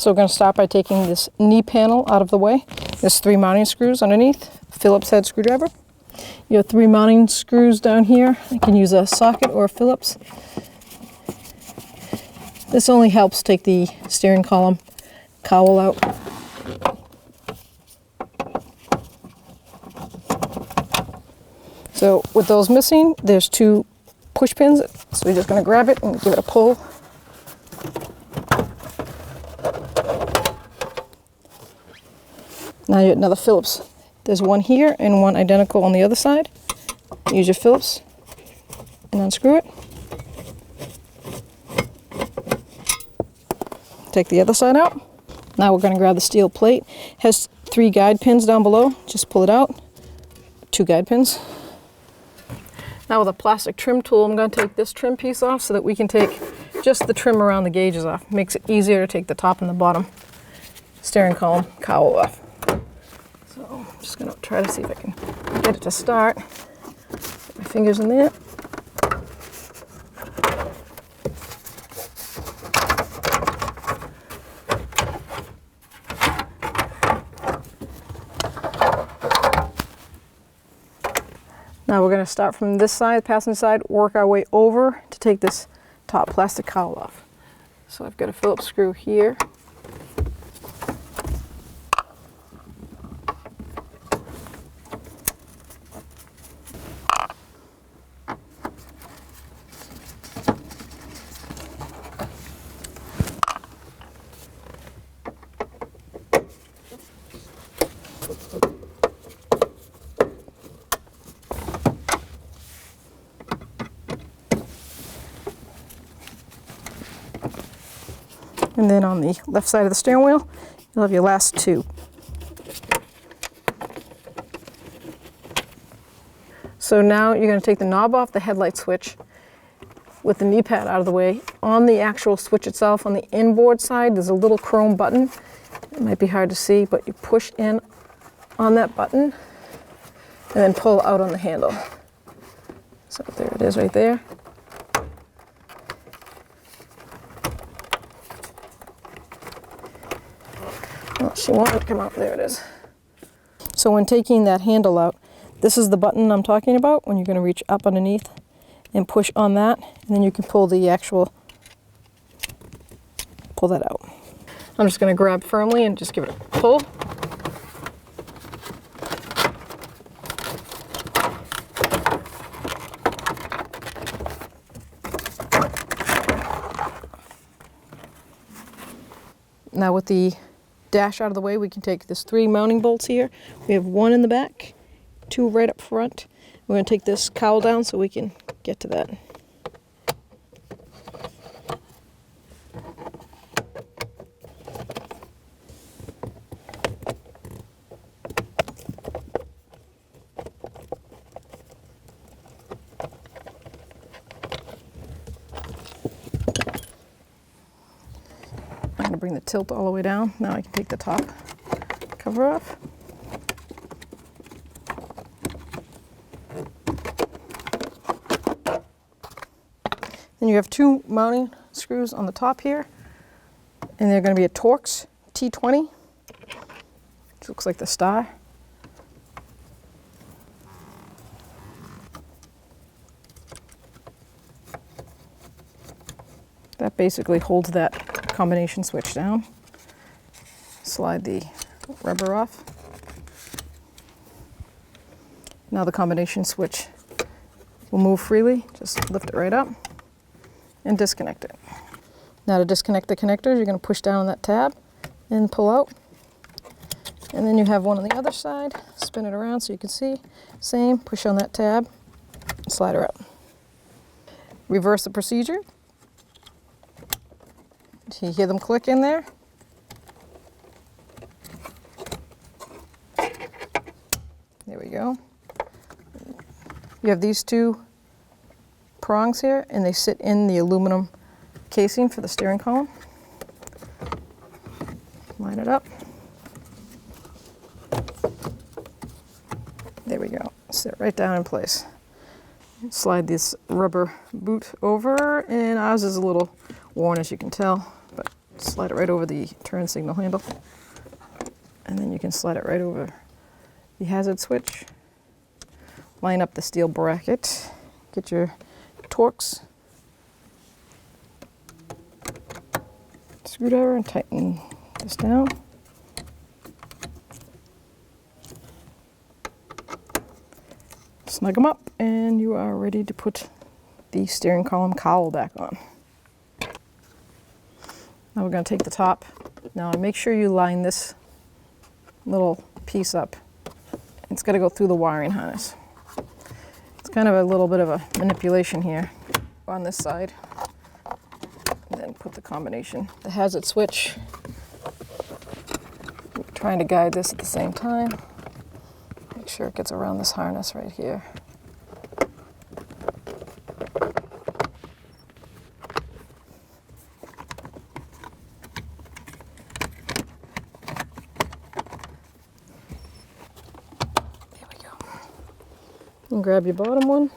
So we're going to start by taking this knee panel out of the way. There's 3 mounting screws underneath, Phillips head screwdriver. You have 3 mounting screws down here. You can use a socket or a Phillips. This only helps take the steering column cowl out. So with those missing, there's 2 push pins. So we're just going to grab it and give it a pull. Now you have another Phillips. There's one here and one identical on the other side. Use your Phillips and unscrew it. Take the other side out. Now we're going to grab the steel plate. It has 3 guide pins down below. Just pull it out. 2 guide pins. Now with a plastic trim tool, I'm going to take this trim piece off so that we can take just the trim around the gauges off. Makes it easier to take the top and the bottom steering column cowl off. So I'm just going to try to see if I can get it to start. Put my fingers in there. Now we're going to start from this side, passenger side, work our way over to take this top plastic cowl off. So I've got a Phillips screw here. And then on the left side of the steering wheel, you'll have your last 2. So now you're going to take the knob off the headlight switch with the knee pad out of the way. On the actual switch itself, on the inboard side, there's a little chrome button. It might be hard to see, but you push in on that button and then pull out on the handle. So there it is right there. Well, she wanted to come out. There it is. So when taking that handle out, this is the button I'm talking about when you're going to reach up underneath and push on that, and then you can pull that out. I'm just going to grab firmly and just give it a pull. Now with the dash out of the way, we can take this 3 mounting bolts here. We have 1 in the back, 2 right up front. We're going to take this cowl down so we can get to that. I'm going to bring the tilt all the way down. Now I can take the top cover off. Then you have 2 mounting screws on the top here, and they're going to be a Torx T20, which looks like the star. That basically holds that combination switch down. Slide the rubber off. Now the combination switch will move freely. Just lift it right up and disconnect it. Now to disconnect the connectors, you're going to push down on that tab and pull out. And then you have one on the other side. Spin it around so you can see. Same, push on that tab, slide her out. Reverse the procedure. Do you hear them click in there? There we go. You have these 2 prongs here, and they sit in the aluminum casing for the steering column. Line it up. There we go. Sit right down in place. Slide this rubber boot over, and ours is a little worn, as you can tell, but slide it right over the turn signal handle. And then you can slide it right over the hazard switch. Line up the steel bracket. Get your Torx screwdriver and tighten this down. Snug them up, and you are ready to put the steering column cowl back on. Now we're going to take the top. Now make sure you line this little piece up. It's got to go through the wiring harness. It's kind of a little bit of a manipulation here on this side. And then put the combination. The hazard switch. We're trying to guide this at the same time. Make sure it gets around this harness right here. There we go. And grab your bottom one.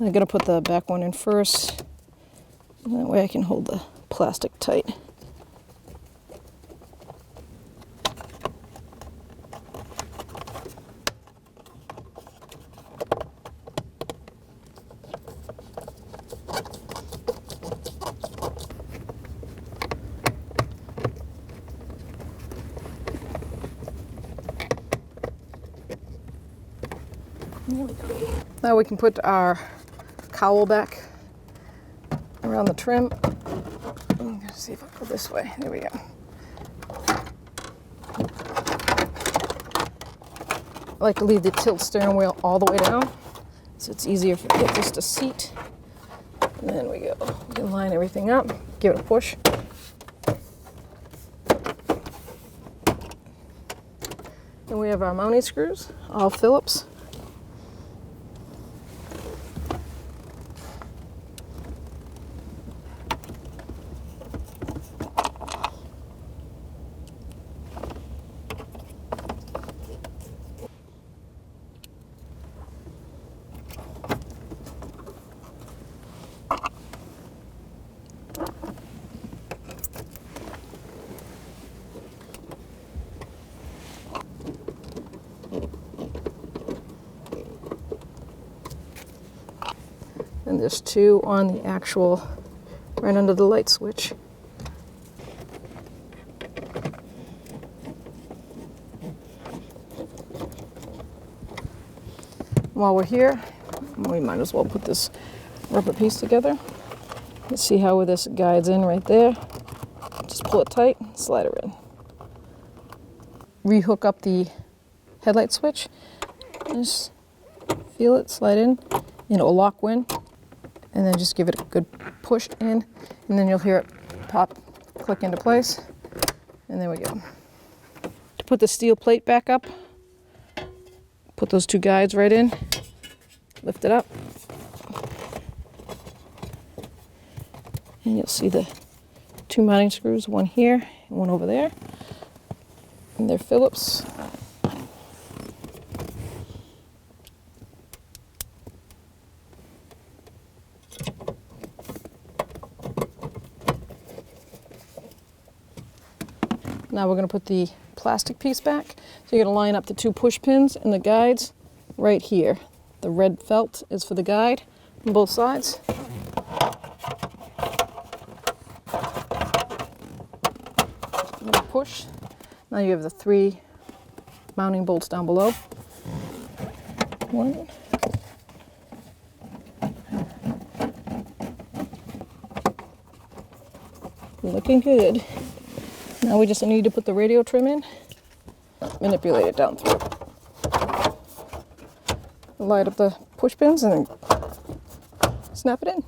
I'm going to put the back one in first, and that way I can hold the plastic tight. There we go. Now we can put our cowl back around the trim. I'm going to see if I go this way. There we go. I like to leave the tilt steering wheel all the way down so it's easier to get this to seat. And then we go. We can line everything up, give it a push. And we have our mounting screws, all Phillips. And there's two on the actual, right under the light switch. While we're here, we might as well put this rubber piece together. Let's see how this guides in right there. Just pull it tight, slide it in. Rehook up the headlight switch. Just feel it slide in. And it will lock when. And then just give it a good push in, and then you'll hear it pop, click into place, and there we go. To put the steel plate back up, put those two guides right in, lift it up, and you'll see the two mounting screws, one here and one over there, and they're Phillips. Now we're going to put the plastic piece back. So you're going to line up the two push pins and the guides right here. The red felt is for the guide on both sides. Push. Now you have the three mounting bolts down below. One. Looking good. Now we just need to put the radio trim in, manipulate it down through. Light up the push pins and then snap it in.